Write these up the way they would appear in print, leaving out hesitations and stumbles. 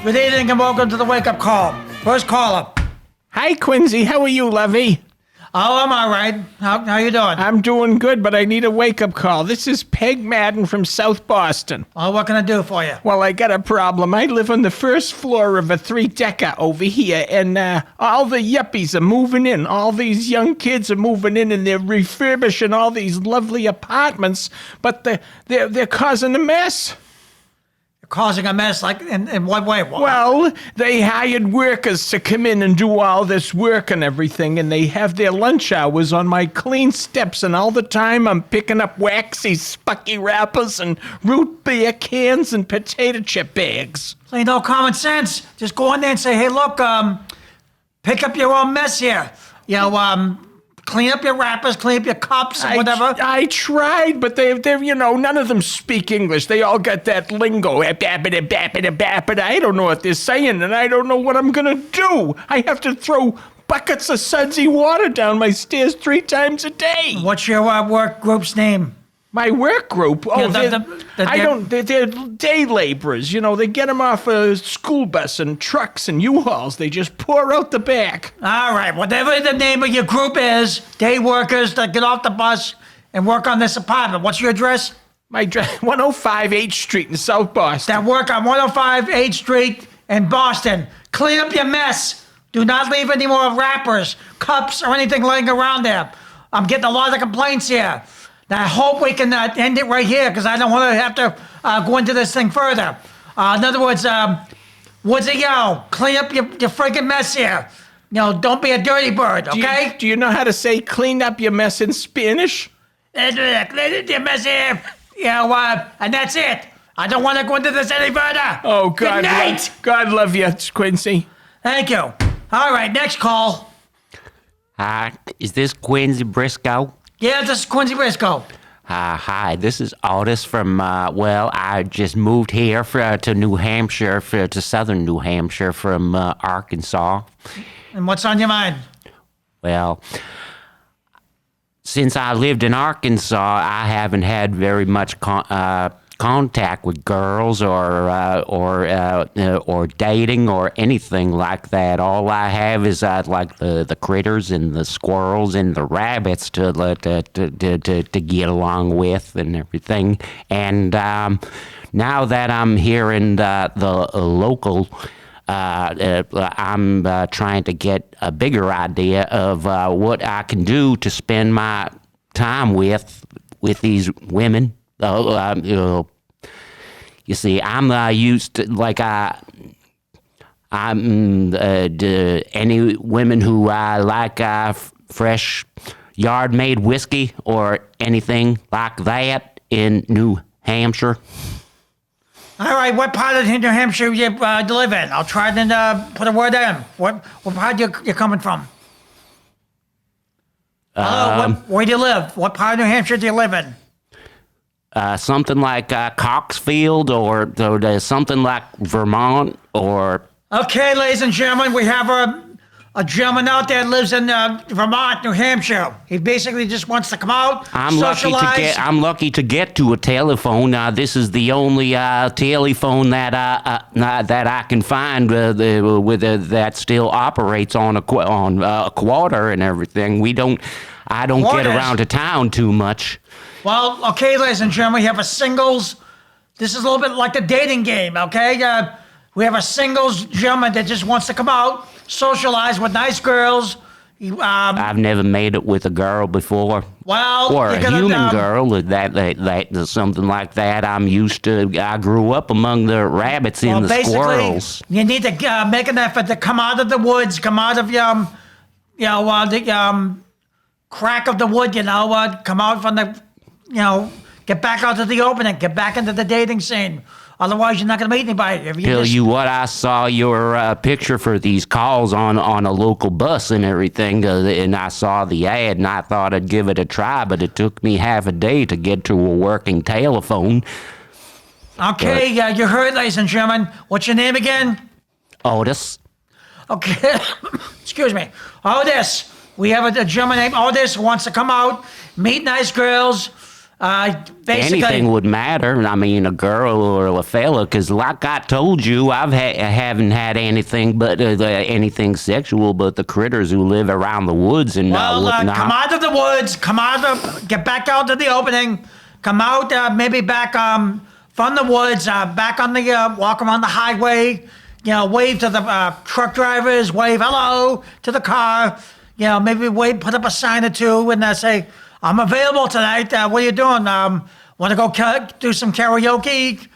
Good evening and welcome to the wake-up call. First caller. Hi, Quincy. How are you, Lovey? Oh, I'm all right. How you doing? I'm doing good, but I need a wake-up call. This is Peg Madden from South Boston. Oh, what can I do for you? Well, I got a problem. I live on the first floor of a 3-decker over here, and all the yuppies are moving in. All these young kids are moving in, and they're refurbishing all these lovely apartments, but they're causing a mess. Causing a mess, like in what way? Well, they hired workers to come in and do all this work and everything, and they have their lunch hours on my clean steps, and all the time I'm picking up waxy, spucky wrappers and root beer cans and potato chip bags. Ain't no common sense. Just go in there and say, hey, look, pick up your own mess here. You know, clean up your wrappers, clean up your cups and whatever. I tried, but they're none of them speak English. They all got that lingo. I don't know what they're saying, and I don't know what I'm gonna do. I have to throw buckets of sudsy water down my stairs 3 times a day. What's your work group's name? My work group? Oh, they're day laborers. You know, they get them off a school bus and trucks and U-Hauls. They just pour out the back. All right, whatever the name of your group is, day workers that get off the bus and work on this apartment. What's your address? My address, 105 8th Street in South Boston. That work on 105 8th Street in Boston. Clean up your mess. Do not leave any more wrappers, cups, or anything laying around there. I'm getting a lot of complaints here. Now, I hope we can end it right here because I don't want to have to go into this thing further. In other words, Woodsy, clean up your freaking mess here. Don't be a dirty bird, okay? Do you know how to say clean up your mess in Spanish? Clean up your mess here. And that's it. I don't want to go into this any further. Oh, God. Good night. God love you, Quincy. Thank you. All right, next call. Hi, is this Quincy Brisco? Yeah, this is Quincy Brisco. Hi, this is Otis from, I just moved here to New Hampshire, to southern New Hampshire from Arkansas. And what's on your mind? Well, since I lived in Arkansas, I haven't had very much contact with girls or dating or anything like that. All I have is like the critters and the squirrels and the rabbits to get along with and everything. And now that I'm here in the local, I'm trying to get a bigger idea of what I can do to spend my time with these women. You see, I'm used to any women who like fresh yard-made whiskey or anything like that in New Hampshire. All right, what part of New Hampshire you live in? I'll try to put a word in. What part you coming from? Where do you live? What part of New Hampshire do you live in? Something like Coxfield or something like Vermont or... Okay, ladies and gentlemen, we have a gentleman out there that lives in Vermont, New Hampshire. He basically just wants to come out, socialize. I'm lucky to get to a telephone. This is the only telephone that I can find that still operates on a quarter and everything. I don't get around to town too much. Well, okay, ladies and gentlemen, we have a singles. This is a little bit like the dating game, okay? We have a singles gentleman that just wants to come out, socialize with nice girls. I've never made it with a girl before. Well, or a human girl, that something like that. I'm used to. I grew up among the rabbits and the squirrels. You need to make an effort to come out of the woods, come out of the crack of the wood. Come out from the. Get back out to the open and get back into the dating scene. Otherwise, you're not going to meet anybody. Tell you what, I saw your picture for these calls on a local bus and everything, and I saw the ad, and I thought I'd give it a try, but it took me half a day to get to a working telephone. Okay, you heard, ladies and gentlemen. What's your name again? Otis. Okay, excuse me. Otis. We have a gentleman named Otis who wants to come out, meet nice girls, Basically, Anything would matter. I mean, a girl or a fella, because like I told you, I haven't had anything but anything sexual, but the critters who live around the woods and whatnot. come out of the woods. Get back out to the opening. Come out, maybe back from the woods, back on the walk around the highway. Wave to the truck drivers. Wave hello to the car. Maybe put up a sign or two and say, I'm available tonight. What are you doing? Want to go do some karaoke?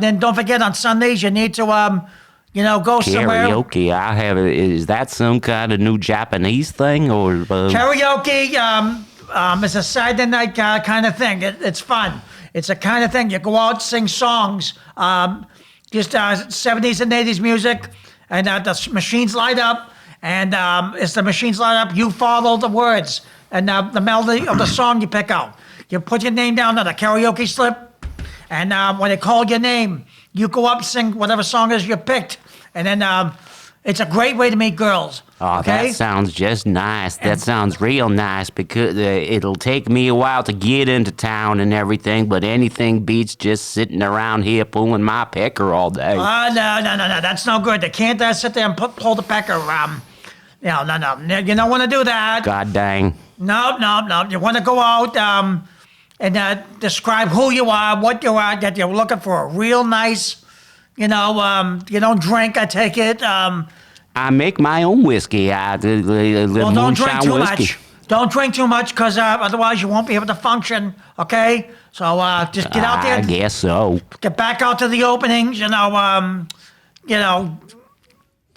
Then don't forget on Sundays you need to, go somewhere. Karaoke. Is that some kind of new Japanese thing or? Karaoke is a Saturday night kind of thing. It's fun. It's a kind of thing. You go out, sing songs, just 70s and 80s music, and the machines light up. And as the machines light up, you follow the words and the melody of the song you pick out. You put your name down on a karaoke slip, and when they call your name, you go up, sing whatever song is you picked, and then it's a great way to meet girls. Oh, okay? That sounds just nice. That sounds real nice because it'll take me a while to get into town and everything, but anything beats just sitting around here pulling my pecker all day. No. That's no good. They can't sit there and pull the pecker. No. You don't want to do that. God dang. No. You want to go out and describe who you are, what you are, that you're looking for a real nice, you don't drink, I take it. I make my own whiskey. Well, don't drink too whiskey. much. Don't drink too much because otherwise you won't be able to function, okay? So just get out there. I guess so. Get back out to the openings, tell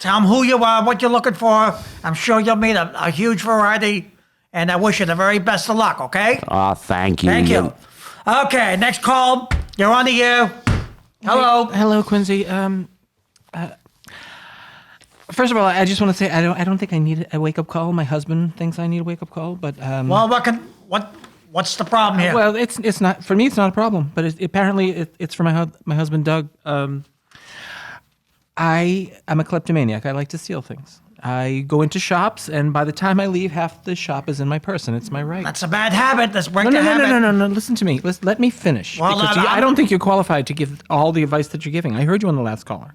them who you are, what you're looking for. I'm sure you'll meet a huge variety, and I wish you the very best of luck, okay? Oh, thank you. Thank you. Okay, next call. You're on the air. Hello. Hello, Quincy. First of all, I just want to say I don't think I need a wake up call. My husband thinks I need a wake up call, but Well, what's the problem here? well, it's not for me. It's not a problem, but apparently it's for my husband Doug. I'm a kleptomaniac. I like to steal things. I go into shops, and by the time I leave, half the shop is in my purse, and it's my right. That's a bad habit. Let's break the No, habit. no. Listen to me. Let me finish. Well, because I don't think you're qualified to give all the advice that you're giving. I heard you on the last caller.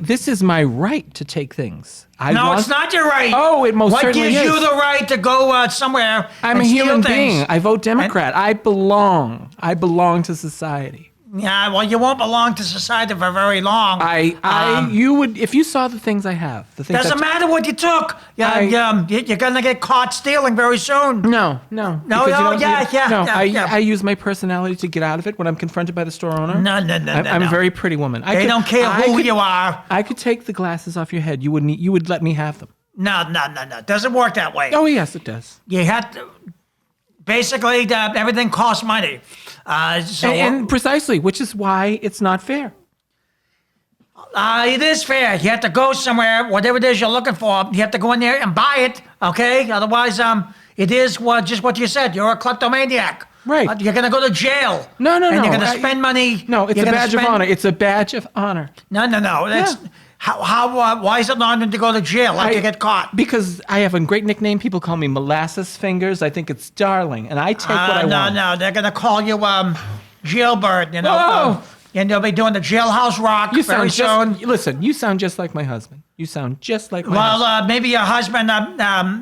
This is my right to take things. It's not your right. Oh, it most what certainly is. What gives you the right to go somewhere I'm and a steal human things? being. I vote Democrat. I belong to society. Yeah, well, you won't belong to society for very long. You would, if you saw the things I have. The things Doesn't matter what you took. You're gonna get caught stealing very soon. No. No, because yeah. I use my personality to get out of it when I'm confronted by the store owner. No. I'm a very pretty woman. They don't care who you are. I could take the glasses off your head. You would let me have them. No. Doesn't work that way. Oh yes, it does. You have to. Basically, everything costs money. And precisely, which is why it's not fair. It is fair. You have to go somewhere, whatever it is you're looking for. You have to go in there and buy it, okay? Otherwise, it is just what you said. You're a kleptomaniac. Right. You're going to go to jail. No. And you're going to spend money. No, it's a badge of honor. It's a badge of honor. No. That's, why is it an honor to go to jail after you get caught? Because I have a great nickname. People call me Molasses Fingers. I think it's darling, and I take what I want. No. They're going to call you Jailbird, Whoa! And they'll be doing the jailhouse rock very soon. Listen, you sound just like my husband. You sound just like my husband. Well, maybe your husband,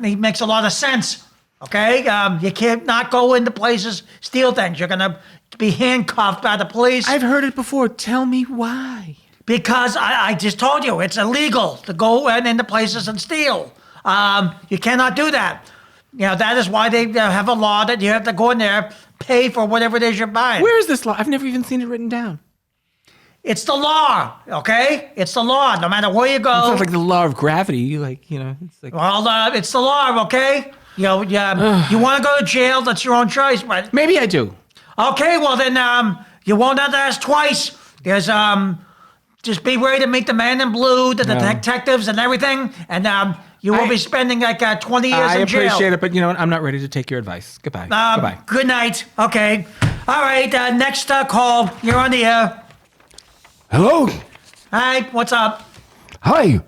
he makes a lot of sense, okay? You can't not go into places, steal things. You're going to be handcuffed by the police. I've heard it before. Tell me why. Because I just told you, it's illegal to go into places and steal. You cannot do that. That is why they have a law that you have to go in there, pay for whatever it is you're buying. Where is this law? I've never even seen it written down. It's the law, okay? It's the law, no matter where you go. It's not like the law of gravity, it's like... Well, it's the law, okay? You want to go to jail, that's your own choice, but... Maybe I do. Okay, well then, you won't have to ask twice. There's, just be ready to meet the man in blue, the detectives and everything, and you will be spending like 20 years in jail. I appreciate it, but you know what? I'm not ready to take your advice. Goodbye. Goodbye. Good night. Okay. All right, next call. You're on the air. Hello? Hi, what's up? Hi.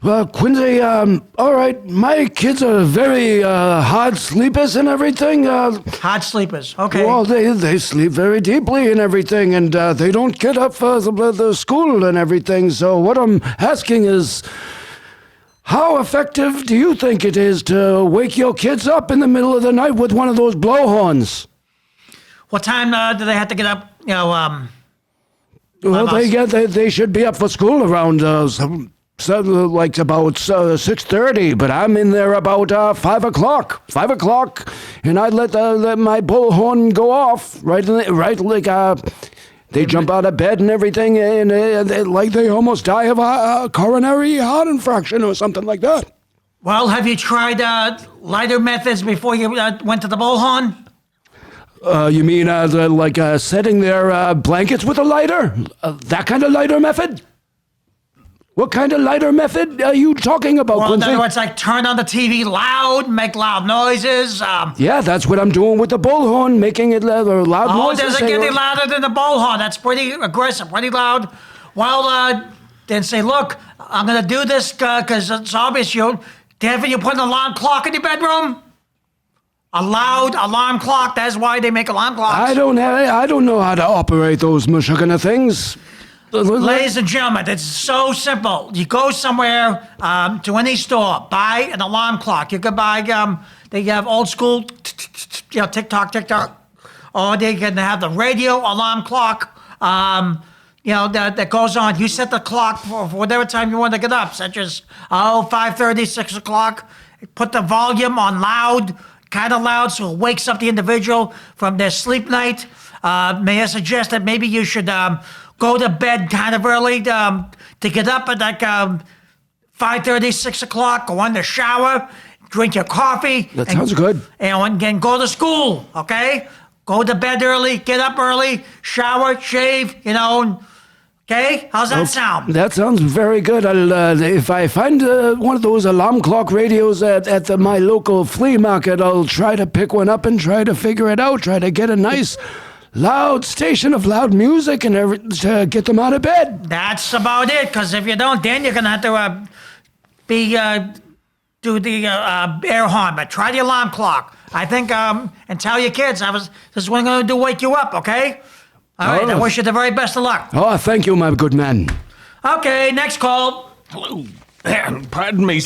Quincy, all right, my kids are very hard sleepers and everything. Hard sleepers. Okay. Well, they sleep very deeply and everything, and they don't get up for the school and everything. So what I'm asking is, how effective do you think it is to wake your kids up in the middle of the night with one of those blowhorns? What time do they have to get up? Well, they should be up for school around like about 6:30, but I'm in there about 5 o'clock. 5 o'clock, and I let my bullhorn go off right they jump out of bed and everything, and they almost die of a coronary heart infarction or something like that. Well, have you tried lighter methods before you went to the bullhorn? You mean setting their blankets with a lighter? That kind of lighter method? What kind of lighter method are you talking about, Well, in Quincy? other words, like turn on the TV loud, make loud noises. Yeah, that's what I'm doing with the bullhorn, making it loud noises. Does it get any louder than the bullhorn? That's pretty aggressive, pretty loud. Well, then say, look, I'm going to do this because it's obvious you put an alarm clock in your bedroom? A loud alarm clock. That's why they make alarm clocks. I don't know how to operate those mushagana things. Ladies and gentlemen, it's so simple. You go somewhere to any store, buy an alarm clock. You could buy, they have old school, tick-tock, or they can have the radio alarm clock, that goes on. You set the clock for whatever time you want to get up, such as, 5:30, 6 o'clock. Put the volume on loud, kind of loud, so it wakes up the individual from their sleep night. May I suggest that maybe you should go to bed kind of early to get up at like 5:30, 6 o'clock, go in the shower, drink your coffee. That sounds good. And then go to school, okay? Go to bed early, get up early, shower, shave, okay? How's that sound? That sounds very good. If I find one of those alarm clock radios at my local flea market, I'll try to pick one up and try to figure it out, try to get a nice loud station of loud music and to get them out of bed. That's about it, because if you don't, then you're going to have to do the air horn. But try the alarm clock. I think, and tell your kids, this is what I'm going to do, wake you up, okay? All right, I wish you the very best of luck. Oh, thank you, my good man. Okay, next call. Hello. Pardon me,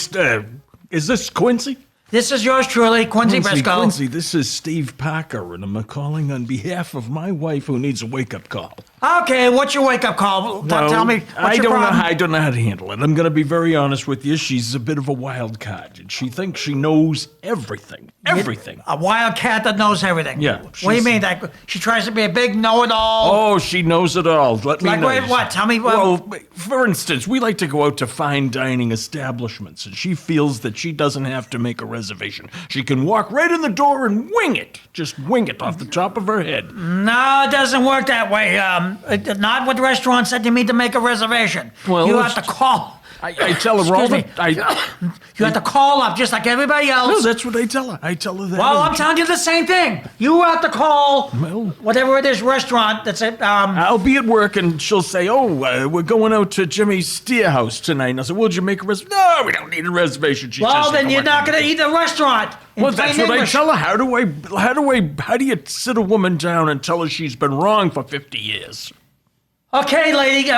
is this Quincy? This is yours truly, Quincy Brisco. Quincy, this is Steve Parker, and I'm calling on behalf of my wife who needs a wake-up call. Okay, what's your wake-up call? Tell me, what's your problem? I don't know how to handle it. I'm going to be very honest with you. She's a bit of a wild card, and she thinks she knows everything. Everything. A wild cat that knows everything. Yeah. What do you mean? Like, she tries to be a big know-it-all? Oh, she knows it all. Let me know. Like what? Tell me what. Well, for instance, we like to go out to fine dining establishments, and she feels that she doesn't have to make a reservation. She can walk right in the door and wing it. Just wing it off the top of her head. No, it doesn't work that way. Not with restaurants that you need to make a reservation. Well, you have to call. I tell her all the You have to call up just like everybody else. No, that's what I tell her. I tell her that. Well, I'm telling you the same thing. You have to call whatever it is restaurant that's at. I'll be at work and she'll say, we're going out to Jimmy's Steakhouse tonight. And I'll say, well, did you make a reservation? No, we don't need a reservation. She well, says, then you're not going to eat at a restaurant. Well, that's what I tell her. How do you sit a woman down and tell her she's been wrong for 50 years? Okay, lady,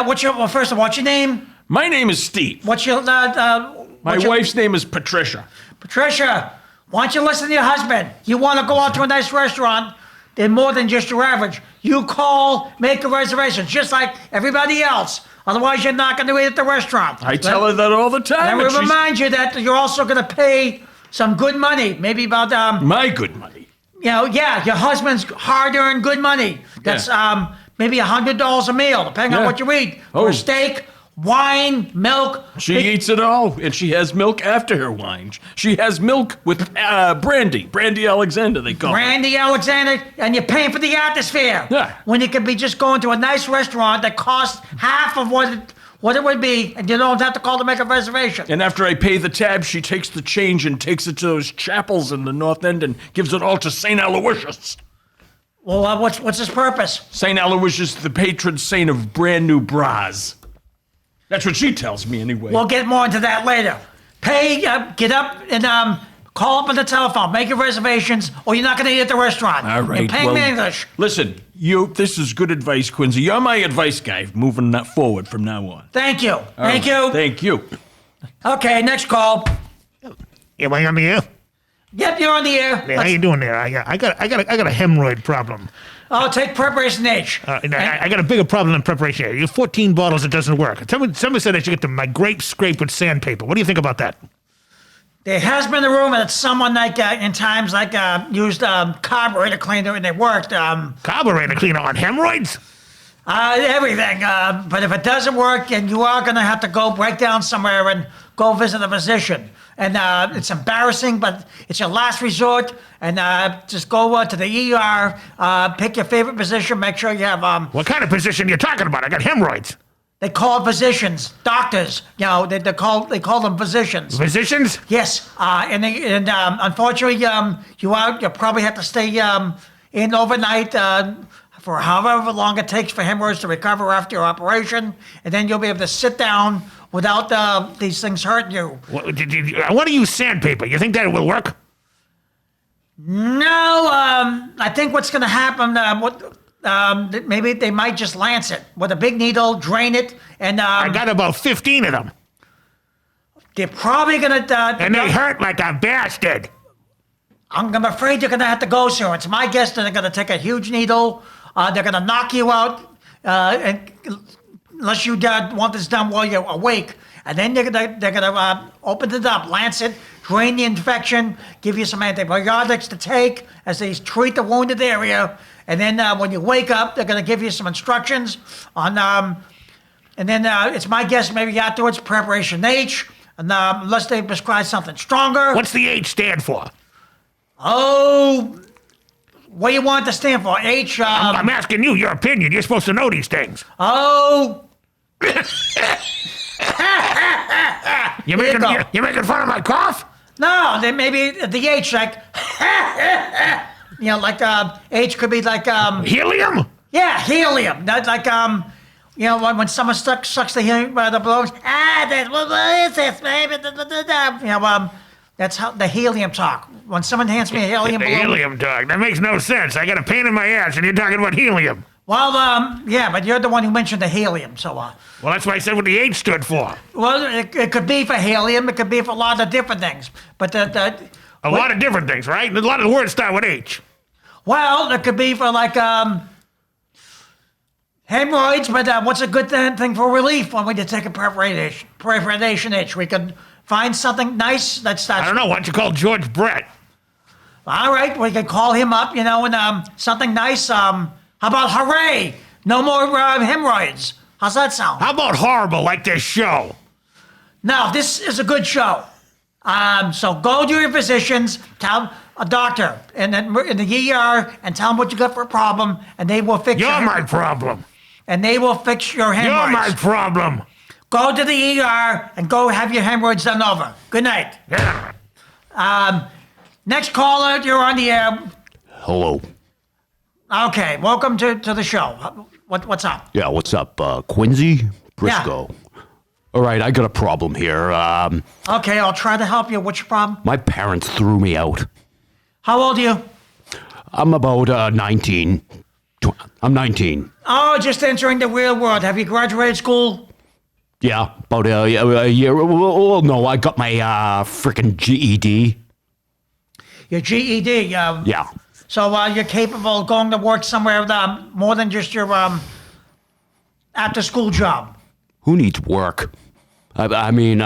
first of all, what's your name? My name is Steve. What's your My wife's name is Patricia. Patricia, why don't you listen to your husband? You want to go out to a nice restaurant, they're more than just your average. You call, make a reservation, just like everybody else. Otherwise, you're not going to eat at the restaurant. I tell her that all the time. And we remind you that you're also going to pay some good money, maybe about... my good money. Your husband's hard-earned good money. That's maybe $100 a meal, depending on what you eat. For a steak, wine, milk. She eats it all, and she has milk after her wine. She has milk with brandy. Brandy Alexander, they call it. Brandy Alexander, and you're paying for the atmosphere. Yeah. When you could be just going to a nice restaurant that costs half of what it would be, and you don't have to call to make a reservation. And after I pay the tab, she takes the change and takes it to those chapels in the North End and gives it all to St. Aloysius. Well, what's his purpose? St. Aloysius, the patron saint of brand new bras. That's what she tells me anyway. We'll get more into that later. Get up and call up on the telephone, make your reservations, or you're not going to eat at the restaurant. All right. And pay me English. Listen, this is good advice, Quincy. You're my advice guy moving forward from now on. Thank you. Thank you. Okay, next call. Am I on the air? Yep, you're on the air. How you doing there? I got a hemorrhoid problem. Oh, take Preparation H. I got a bigger problem than preparation H. You have 14 bottles, it doesn't work. Somebody said I should get my grapes scraped with sandpaper. What do you think about that? There has been a rumor that someone in times used carburetor cleaner and it worked. Carburetor cleaner on hemorrhoids? Everything. But if it doesn't work, and you are going to have to go break down somewhere and go visit a physician. And it's embarrassing, but it's your last resort. And just go to the ER, pick your favorite physician, make sure you have... What kind of physician are you talking about? I got hemorrhoids. They call physicians, doctors. They call them physicians. Physicians? Yes, and unfortunately, you probably have to stay in overnight for however long it takes for hemorrhoids to recover after your operation, and then you'll be able to sit down without these things hurting you. I want to use sandpaper. You think that will work? No, I think what's going to happen. Maybe they might just lance it with a big needle, drain it, and I got about 15 of them. They're probably gonna and they hurt like a bastard. I'm afraid you're gonna have to go soon. It's my guess that they're gonna take a huge needle. They're gonna knock you out, unless you want this done while you're awake. And then they're gonna open it up, lance it, drain the infection, give you some antibiotics to take as they treat the wounded area. And then when you wake up, they're going to give you some instructions on, and then it's my guess maybe afterwards, Preparation H, and unless they prescribe something stronger. What's the H stand for? Oh, what do you want it to stand for? H, I'm asking you your opinion. You're supposed to know these things. Oh. You're making fun of my cough? No, then maybe the H, like, H could be like, helium? Yeah, helium. That's like, when someone sucks the helium by the blows, what is this, baby? That's how the helium talk. When someone hands me a helium balloon. Helium talk. That makes no sense. I got a pain in my ass and you're talking about helium. Well, yeah, but you're the one who mentioned the helium, so, Well, that's why I said what the H stood for. Well, it could be for helium, it could be for a lot of different things, but a lot of different things, right? A lot of words start with H. Well, it could be for, like, hemorrhoids, but what's a good thing for relief when we take a preparation H? We could find something nice that starts... I don't know, why don't you call George Brett? All right, we could call him up, and something nice, how about hooray? No more hemorrhoids. How's that sound? How about horrible, like this show? No, this is a good show. So go to your physicians, tell a doctor in the ER, and tell them what you got for a problem, and they will fix You're my problem. And they will fix your hemorrhoids. You're my problem. Go to the ER and go have your hemorrhoids done over. Good night. Yeah. Next caller, you're on the air. Hello. Okay, welcome to the show. What's up? Yeah, what's up, Quincy Brisco? Yeah. All right, I got a problem here. Okay, I'll try to help you. What's your problem? My parents threw me out. How old are you? I'm about 19. I'm 19. Oh, just entering the real world. Have you graduated school? Yeah, about a year. Well, no, I got my freaking GED. Your GED. Yeah. So you're capable of going to work somewhere more than just your after-school job. Who needs work? I mean,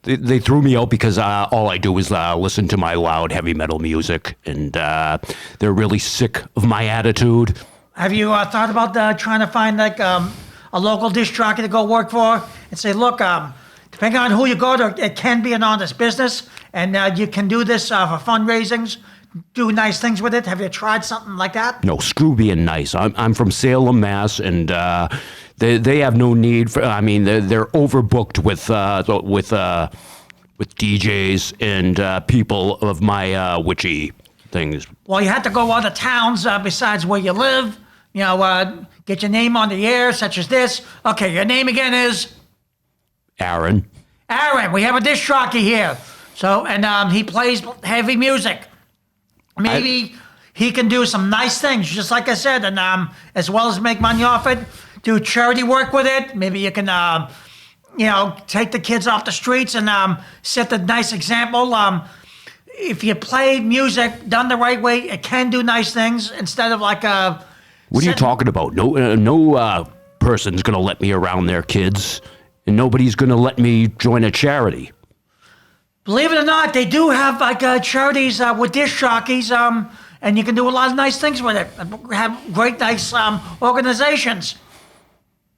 they threw me out because all I do is listen to my loud heavy metal music, and they're really sick of my attitude. Have you thought about trying to find like a local disc jockey to go work for and say, look, depending on who you go to, it can be an honest business, and you can do this for fundraisings. Do nice things with it. Have you tried something like that? No, screw being nice. I'm from Salem, Mass, and they have no need for. I mean, they're overbooked with DJs and people of my witchy things. Well, you have to go other towns besides where you live. Get your name on the air, such as this. Okay, your name again is. Aaron. Aaron, we have a disc jockey here. So, and he plays heavy music. Maybe he can do some nice things, just like I said, and as well as make money off it, do charity work with it. Maybe you can, take the kids off the streets and set the nice example. If you play music done the right way, it can do nice things instead of like a. What are you talking about? No person's gonna let me around their kids, and nobody's gonna let me join a charity. Believe it or not, they do have like charities with disc jockeys, and you can do a lot of nice things with it. Have great, nice organizations.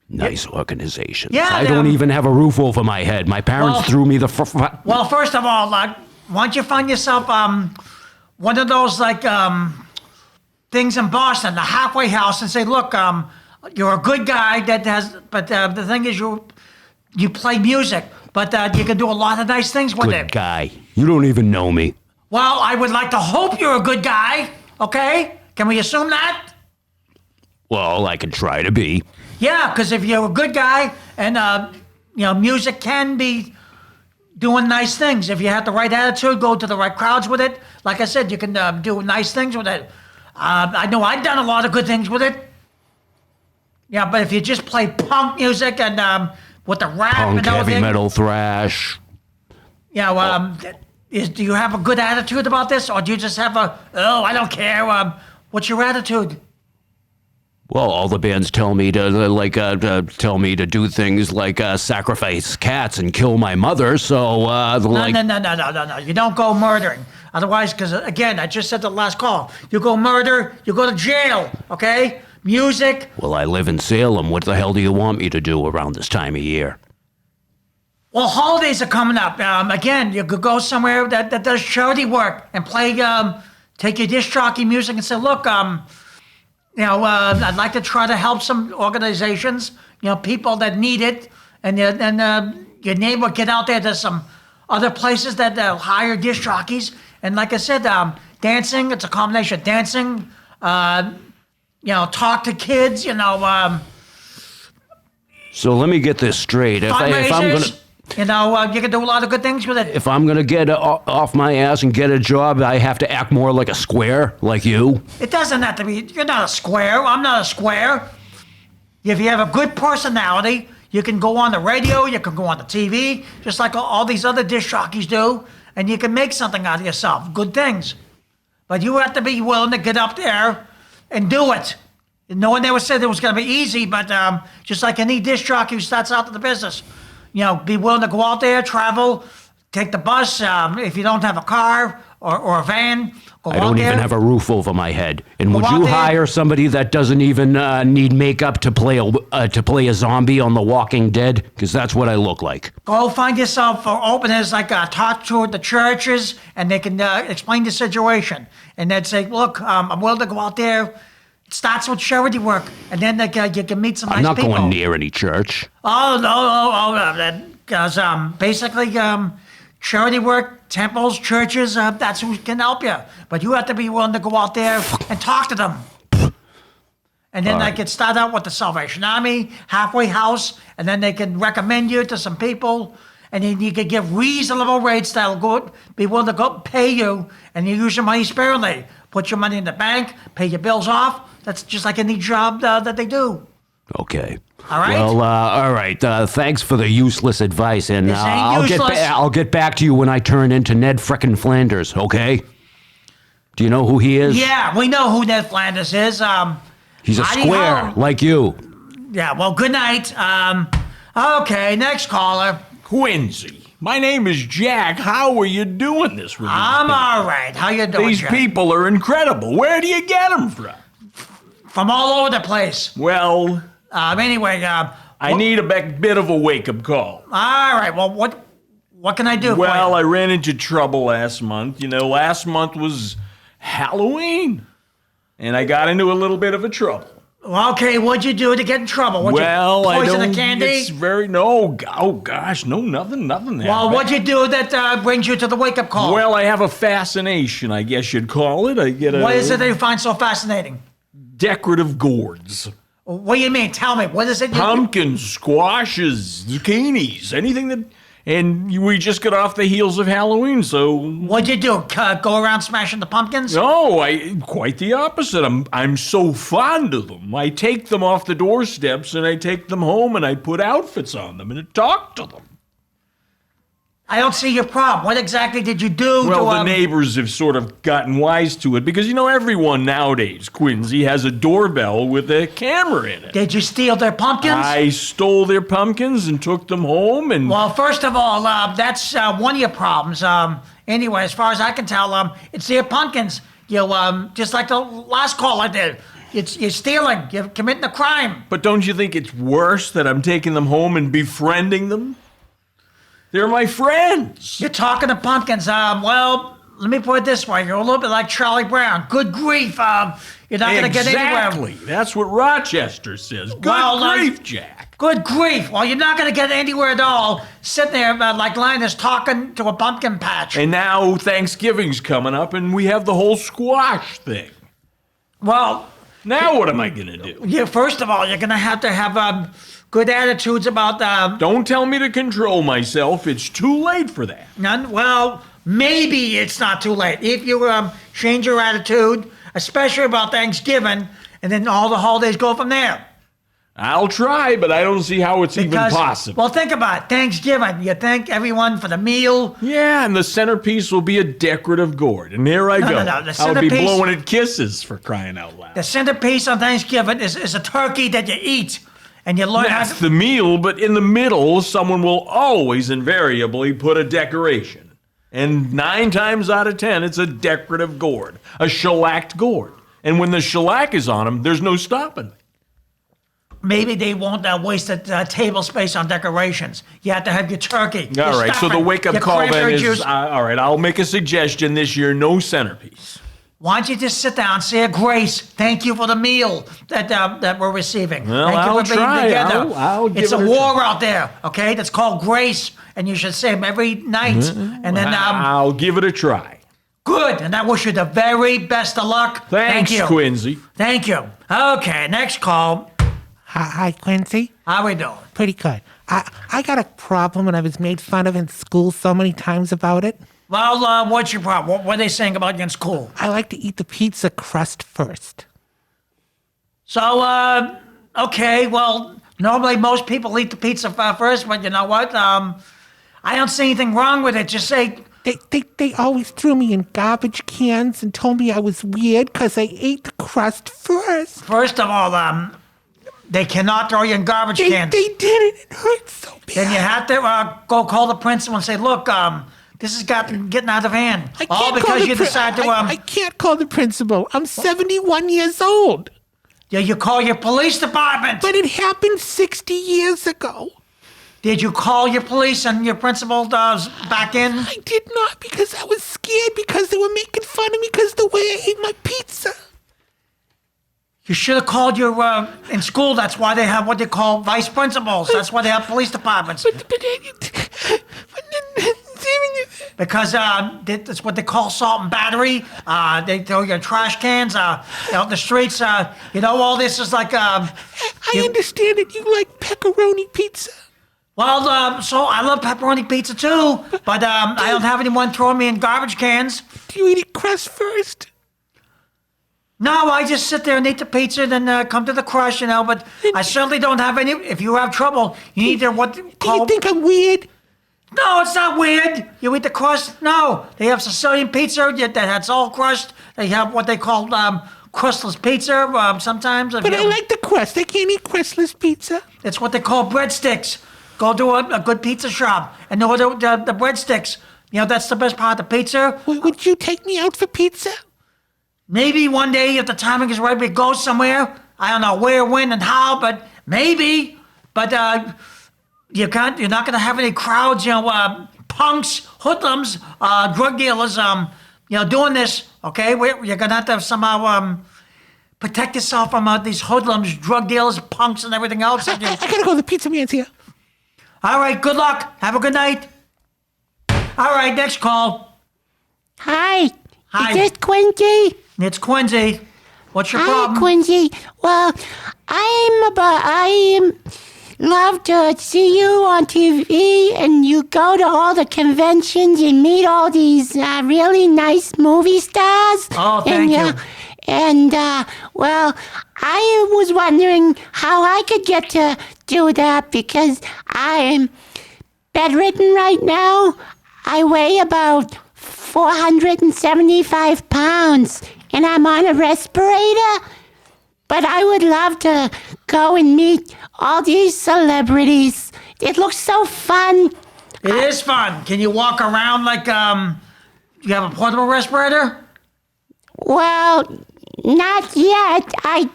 Nice organizations. Yeah, I don't even have a roof over my head. My parents threw me the. Well, first of all, why don't you find yourself one of those like things in Boston, the halfway house, and say, look, you're a good guy that has, but the thing is, you play music, but you can do a lot of nice things with Good it. guy. You don't even know me. Well, I would like to hope you're a good guy. Okay, can we assume that? Well, I can try to be. Yeah, because if you're a good guy and, music can be doing nice things. If you have the right attitude, go to the right crowds with it. Like I said, you can do nice things with it. I know I've done a lot of good things with it. Yeah, but if you just play punk music and with the rap Punk, and heavy everything. metal, thrash. Yeah, do you have a good attitude about this? Or do you just have I don't care. What's your attitude? Well, all the bands tell me to do things like sacrifice cats and kill my mother. So, No. You don't go murdering. Otherwise, because again, I just said the last call. You go murder, you go to jail. Okay? Music. Well, I live in Salem. What the hell do you want me to do around this time of year? Well, holidays are coming up. Again, you could go somewhere that does charity work and play. Take your disc jockey music and say, look, I'd like to try to help some organizations, people that need it, and your neighbor get out there. There's some other places that hire disc jockeys, and like I said, dancing. It's a combination of dancing, talk to kids, So let me get this straight. If I'm gonna. fundraisers. You can do a lot of good things with it. If I'm gonna get off my ass and get a job, I have to act more like a square, like you. It doesn't have to be. You're not a square. I'm not a square. If you have a good personality, you can go on the radio, you can go on the TV, just like all these other disc jockeys do, and you can make something out of yourself. Good things. But you have to be willing to get up there and do it. No one ever said it was going to be easy, but just like any disc jockey who starts out in the business, be willing to go out there, travel, take the bus. If you don't have a car or a van, go I out don't there. even have a roof over my head. And would out you there. hire somebody that doesn't even need makeup to play a zombie on The Walking Dead? Because that's what I look like. Go find yourself openers like talk to the churches, and they can explain the situation. And then say, look, I'm willing to go out there. It starts with charity work, and then you can meet some I'm nice not people. going near any church. Oh, no. Because basically, charity work, temples, churches, that's who can help you. But you have to be willing to go out there and talk to them. And then they can start out with the Salvation Army, halfway house, and then they can recommend you to some people, and then you can give reasonable rates that'll be willing to go pay you, and you use your money sparingly. Put your money in the bank, pay your bills off. That's just like any job that they do. Okay. All right. Well, all right. Thanks for the useless advice, and This ain't I'll get back to you when I turn into Ned frickin' Flanders. Okay? Do you know who he is? Yeah, we know who Ned Flanders is. He's a howdy square, ho. like you. Yeah, well, good night. Okay, next caller. Quincy, my name is Jack. How are you doing this with I'm all right. How you doing, These Jack? people are incredible. Where do you get them from? From all over the place. Well, Anyway, I need a bit of a wake-up call. all right. Well, what can I do Well, for I you? ran into trouble last month. Last month was Halloween, and I got into a little bit of a trouble. Okay, what'd you do to get in trouble? What'd Well, you I poison don't. the candy? It's very no. Oh gosh, no, nothing happened. Well, what'd you do that brings you to the wake-up call? Well, I have a fascination, I guess you'd call it. I get a What is it that you find so fascinating? decorative gourds. What do you mean? Tell me. What is it? Pumpkins, squashes, zucchinis, anything that. And we just got off the heels of Halloween, so. What'd you do? Go around smashing the pumpkins? No, quite the opposite. I'm so fond of them. I take them off the doorsteps and I take them home and I put outfits on them and I talk to them. I don't see your problem. What exactly did you do? Well, the neighbors have sort of gotten wise to it because, everyone nowadays, Quincy, has a doorbell with a camera in it. Did you steal their pumpkins? I stole their pumpkins and took them home and... Well, first of all, that's one of your problems. Anyway, as far as I can tell, it's their pumpkins. You, just like the last call I did. You're stealing. You're committing a crime. But don't you think it's worse that I'm taking them home and befriending them? They're my friends. You're talking to pumpkins. Well, let me put it this way. You're a little bit like Charlie Brown. Good grief. You're not going to get anywhere. Exactly. That's what Rochester says. Good grief, Jack. Good grief. Well, you're not going to get anywhere at all sitting there like Linus talking to a pumpkin patch. And now Thanksgiving's coming up and we have the whole squash thing. Well... Now what am I going to do? First of all, you're going to have good attitudes about... Don't tell me to control myself. It's too late for that. None? Well, maybe it's not too late. If you change your attitude, especially about Thanksgiving, and then all the holidays go from there. I'll try, but I don't see how it's even possible. Well, think about it. Thanksgiving, you thank everyone for the meal. Yeah, and the centerpiece will be a decorative gourd. And here I go. No. I'll be blowing it kisses for crying out loud. The centerpiece on Thanksgiving is a turkey that you eat. And you learn That's the meal, but in the middle, someone will always invariably put a decoration. And 9 times out of 10, it's a decorative gourd, a shellacked gourd. And when the shellac is on them, there's no stopping it. Maybe they won't waste the table space on decorations. You have to have your turkey. All right, so the wake-up call then is, all right, I'll make a suggestion this year, no centerpiece. Why don't you just sit down, say a grace, thank you for the meal that we're receiving. Well, thank I'll you for being try. together. I'll give it's it a war out there, okay? That's called grace, and you should say them every night. And then I'll give it a try. Good, and I wish you the very best of luck. Thanks, Thank you. Quincy. Thank you. Okay, next call. Hi, Quincy. How we doing? Pretty good. I got a problem, and I was made fun of in school so many times about it. Well, what's your problem? What are they saying about you in school? I like to eat the pizza crust first. So, okay, well, normally most people eat the pizza first, but you know what? I don't see anything wrong with it. Just say... They always threw me in garbage cans and told me I was weird because I ate the crust first. First of all, they cannot throw you in garbage cans. They did it. It hurt so bad. Then you have to go call the principal and say, look, this has getting out of hand. All because you decide to... I can't call the principal. I'm 71 years old. Yeah, you call your police department. But it happened 60 years ago. Did you call your police and your principal back in? I did not because I was scared because they were making fun of me because the way I ate my pizza. You should have called your, in school, that's why they have what they call vice principals. That's why they have police departments. Because that's what they call assault and battery. They throw you in trash cans out in the streets. All this is like... I understand that you like pepperoni pizza. Well, so I love pepperoni pizza too, but I don't have anyone throwing me in garbage cans. Do you eat it crust first? No, I just sit there and eat the pizza, then come to the crust, but I certainly don't have any. If you have trouble, you need to Do you think I'm weird? No, it's not weird. You eat the crust? No. They have Sicilian pizza that has all crust. They have what they call crustless pizza sometimes. But I like the crust. I can't eat crustless pizza. It's what they call breadsticks. Go to a good pizza shop and order the breadsticks. That's the best part of the pizza. Would you take me out for pizza? Maybe one day if the timing is right, we go somewhere. I don't know where, when, and how, but maybe. But you're not going to have any crowds, punks, hoodlums, drug dealers, doing this, okay? You're going to have somehow protect yourself from these hoodlums, drug dealers, punks, and everything else. I got to go. The pizza man's here. All right, good luck. Have a good night. All right, next call. Hi. Hi. Is this Quincy? It's Quincy. What's your problem? Hi, Quincy. Well, I love to see you on TV, and you go to all the conventions and meet all these really nice movie stars. Oh, thank you. And, well, I was wondering how I could get to do that because I'm bedridden right now. I weigh about 475 pounds, and I'm on a respirator. But I would love to go and meet all these celebrities. It looks so fun. It is fun. Can you walk around like you have a portable respirator? Well, not yet.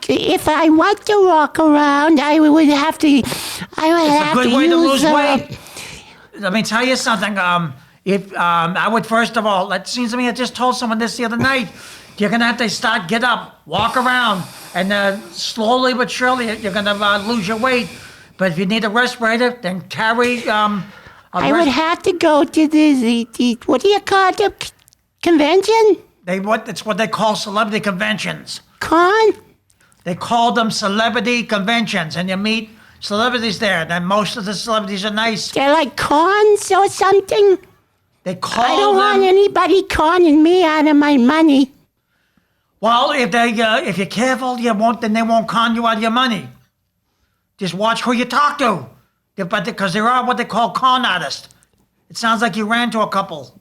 If I want to walk around, I would have to. It's a good way to lose weight. Let me tell you something. If I would first of all, it seems to me I just told someone this the other night. You're gonna have to get up, walk around, and slowly but surely you're gonna lose your weight. But if you need a respirator, then carry. I would have to go to the what do you call it? The convention? It's what they call celebrity conventions. Con? They call them celebrity conventions, and you meet celebrities there. Then most of the celebrities are nice. They're like cons or something? They call I don't them. want anybody conning me out of my money. Well, if you're careful, then they won't con you out of your money. Just watch who you talk to. Because there are what they call con artists. It sounds like you ran to a couple.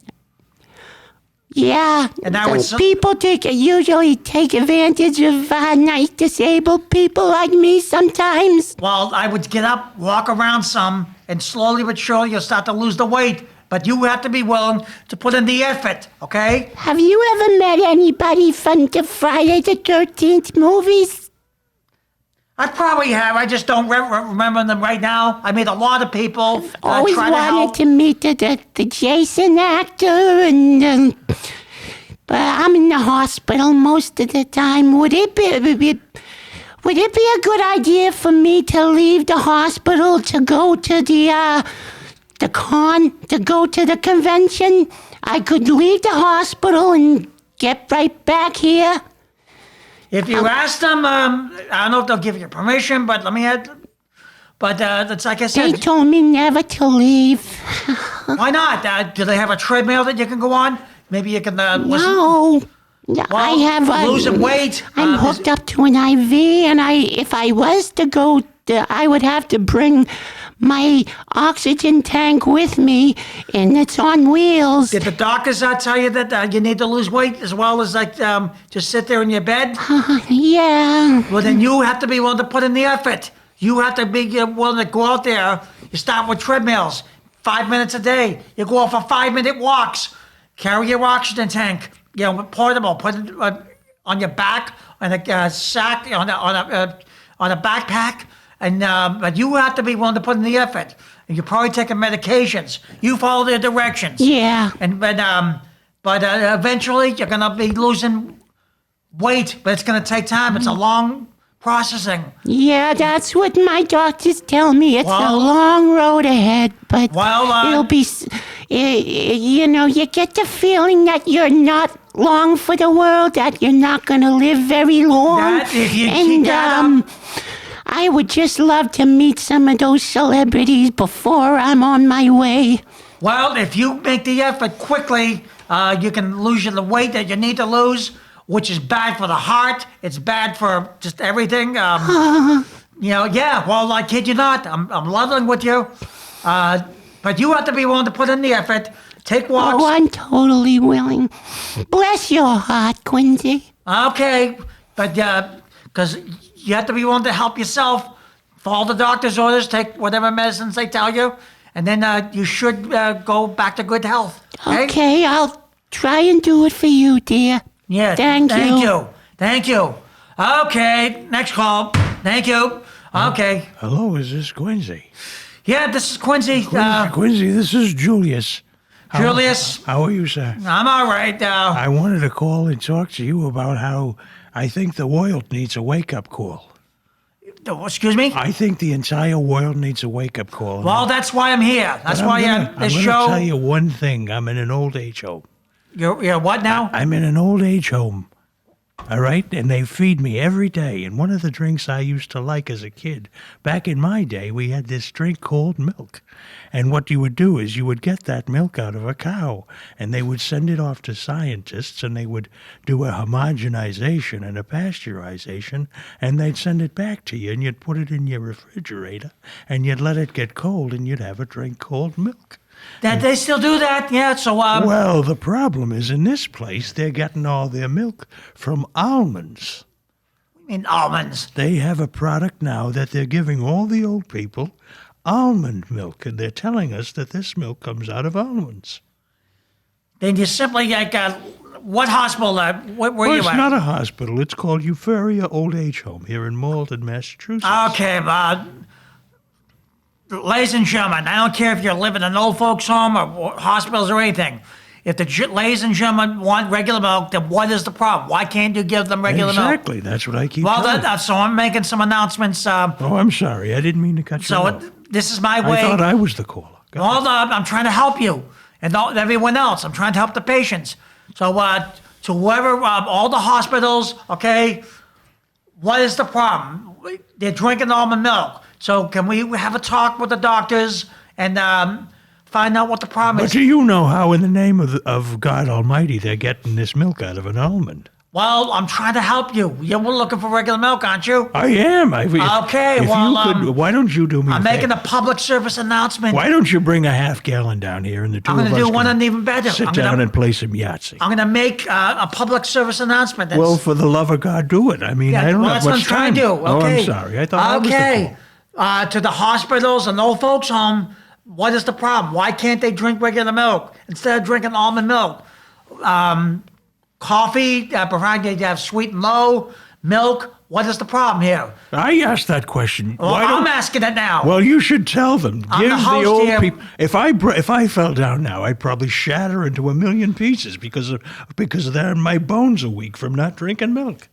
Yeah, And I would people usually take advantage of nice disabled people like me sometimes. Well, I would get up, walk around some, and slowly but surely you'll start to lose the weight. But you have to be willing to put in the effort, okay? Have you ever met anybody from the Friday the 13th movies? I probably have. I just don't remember them right now. I meet a lot of people. Always try to wanted help. to meet the Jason actor, and but I'm in the hospital most of the time. Would it be a good idea for me to leave the hospital to go to the convention? I could leave the hospital and get right back here. If you ask them, I don't know if they'll give you permission, but let me add. But it's like I They said, told me never to leave. why not? Do they have a treadmill that you can go on? Maybe you can listen. No. Well, I have losing weight. I'm hooked up to an IV, and if I was to go, I would have to bring my oxygen tank with me, and it's on wheels. Did the doctors tell you that you need to lose weight as well as just sit there in your bed? Yeah. Well, then you have to be willing to put in the effort. You have to be willing to go out there. You start with treadmills, 5 minutes a day. You go out for 5-minute walks. Carry your oxygen tank. Portable. Put it on your back, on a sack, on a backpack. And but you have to be willing to put in the effort. And you're probably taking medications. You follow their directions. Yeah. But eventually you're gonna be losing weight. But it's gonna take time. It's a long processing. Yeah, that's what my doctors tell me. It's a Well- long road ahead, but Well, it'll be, you get the feeling that you're not long for the world, that you're not going to live very long. That, if you and, keep that up. I would just love to meet some of those celebrities before I'm on my way. Well, if you make the effort quickly, you can lose the weight that you need to lose, which is bad for the heart. It's bad for just everything. Yeah. Well, I kid you not. I'm leveling with you. But you have to be willing to put in the effort. Take walks. Oh, I'm totally willing. Bless your heart, Quincy. Okay, but because you have to be willing to help yourself. Follow the doctor's orders. Take whatever medicines they tell you, and then you should go back to good health. Okay, I'll try and do it for you, dear. Yeah. Thank you. Thank you. Okay, next call. Thank you. Okay. Hello, is this Quincy? Yeah, this is Quincy. Quincy, this is Julius. Julius, How are you, sir? I'm all right. I wanted to call and talk to you about how I think the world needs a wake-up call. Excuse me? I think the entire world needs a wake-up call. Well, that's why I'm here. That's why I'm this gonna show. tell you one thing. I'm in an old age home. You're what now? I'm in an old age home. All right, and they feed me every day. And one of the drinks I used to like as a kid, back in my day, we had this drink called milk. And what you would do is you would get that milk out of a cow, and they would send it off to scientists, and they would do a homogenization and a pasteurization, and they'd send it back to you, and you'd put it in your refrigerator, and you'd let it get cold, and you'd have a drink called milk. That they still do that? Yeah, so, Well, the problem is in this place, they're getting all their milk from almonds. in almonds. They have a product now that they're giving all the old people almond milk, and they're telling us that this milk comes out of almonds. Then you simply, like, what hospital, where Well, you it's at? not a hospital. It's called Euphoria Old Age Home here in Malden, Massachusetts. Okay, ladies and gentlemen, I don't care if you're living in an old folks' home or hospitals or anything. If the ladies and gentlemen want regular milk, then what is the problem? Why can't you give them regular milk? Exactly. That's what I keep Well, telling you. so I'm making some announcements. Oh, I'm sorry. I didn't mean to cut you So off. this is my way. I thought I was the caller. Go ahead. Hold on, I'm trying to help you and everyone else. I'm trying to help the patients. So, to whoever, all the hospitals, okay, what is the problem? They're drinking almond milk. So, can we have a talk with the doctors and find out what the problem But is? do you know how, in the name of God Almighty, they're getting this milk out of an almond? Well, I'm trying to help you. You're looking for regular milk, aren't you? I am. Okay, if well, you could, why don't you do me I'm a making favor? a public service announcement. Why don't you bring a half gallon down here and the two I'm of going us to do one can and even better. sit I'm down gonna, and play some Yahtzee? I'm going to make a public service announcement. That's, Well, for the love of God, do it. I mean, I don't well, have that's what I'm much trying time. to do. Okay. Oh, I'm sorry. I thought I was the Okay. caller. To the hospitals and old folks' home, what is the problem? Why can't they drink regular milk instead of drinking almond milk? Coffee, provided you have sweet and low, milk. What is the problem here? I asked that question. Well, Why I'm don't- asking it now. Well, you should tell them. I'm Give the the host old here. people. If I fell down now, I'd probably shatter into a million pieces because they're my bones are weak from not drinking milk.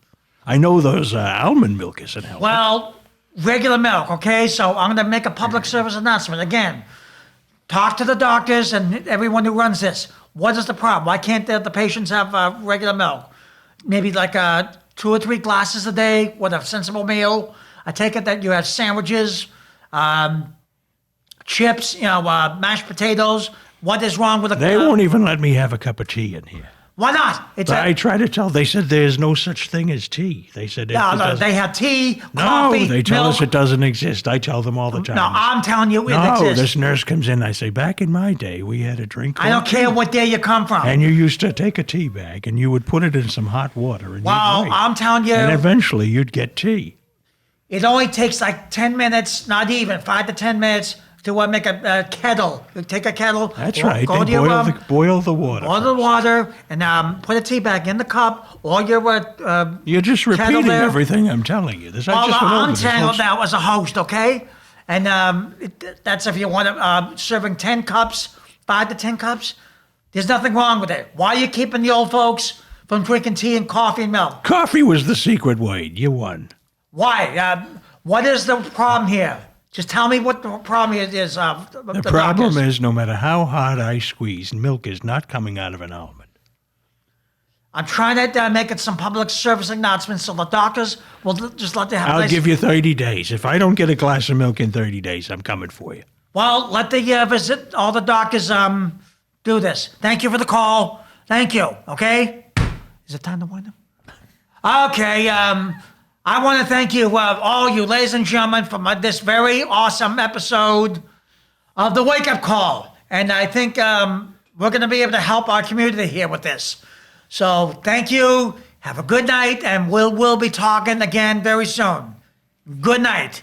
I know those almond milk isn't helping. Well, regular milk, okay? So I'm going to make a public service announcement. Again, talk to the doctors and everyone who runs this. What is the problem? Why can't the patients have regular milk? Maybe like 2 or 3 glasses a day with a sensible meal. I take it that you have sandwiches, chips, mashed potatoes. What is wrong with They won't even let me have a cup of tea in here. Why not? It's I try to tell. They said there's no such thing as tea. They said no, they have tea, no. coffee, They tell milk. us it doesn't exist. I tell them all the time. No, I'm telling you it No, exists. this nurse comes in. I say, back in my day, we had a drink. I don't called care tea. what day you come from. And you used to take a tea bag and you would put it in some hot water and Well, you'd wait. I'm telling you, And eventually you'd get tea. it only takes like 10 minutes, not even 5 to 10 minutes to make a kettle. You take a kettle. That's right. Go They to your boil the water. boil the water and put a tea bag in the cup or your You're just kettle repeating there. everything I'm telling you. This I Well, just went over I'm this. telling Don't- you now as a host, okay? And that's if you want to serving 10 cups, 5 to 10 cups. There's nothing wrong with it. Why are you keeping the old folks from drinking tea and coffee and milk? Coffee was the secret way. You won. Why? What is the problem here? Just tell me what the problem is. The problem is no matter how hard I squeeze, milk is not coming out of an almond. I'm trying to make it some public service announcements so the doctors will just let them have. I'll give you 30 days. If I don't get a glass of milk in 30 days, I'm coming for you. Well, let the visit all the doctors do this. Thank you for the call. Thank you. Okay. Is it time to wind up? Okay. I want to thank you, all you ladies and gentlemen, for this very awesome episode of the Wake Up Call. And I think we're going to be able to help our community here with this. So thank you. Have a good night, and we'll be talking again very soon. Good night.